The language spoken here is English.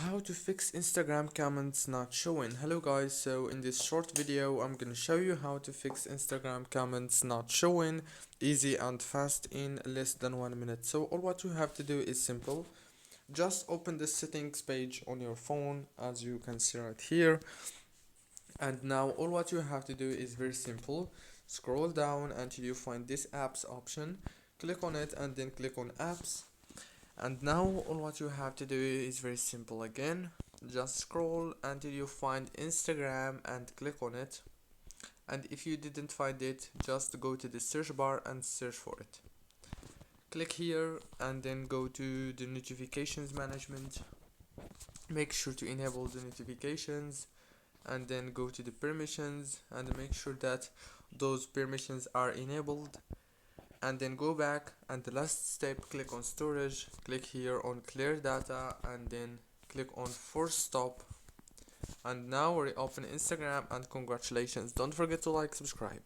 How to fix Instagram comments not showing. Hello guys, so in this short video I'm gonna show you how to fix Instagram comments not showing easy and fast in less than 1 minute. So all what you have to do is simple. Just open the settings page on your phone as you can see right here, and now all what you have to do is very simple. Scroll down until you find this apps option, click on it and then click on apps. And now all what you have to do is very simple again. Just scroll until you find Instagram and click on it. And if you didn't find it, just go to the search bar and search for it. Click here and then go to the notifications management. Make sure to enable the notifications and then go to the permissions and make sure that those permissions are enabled, and then go back, and the last step, click on storage, click here on clear data and then click on force stop. And now reopen Instagram, and congratulations, don't forget to like, subscribe.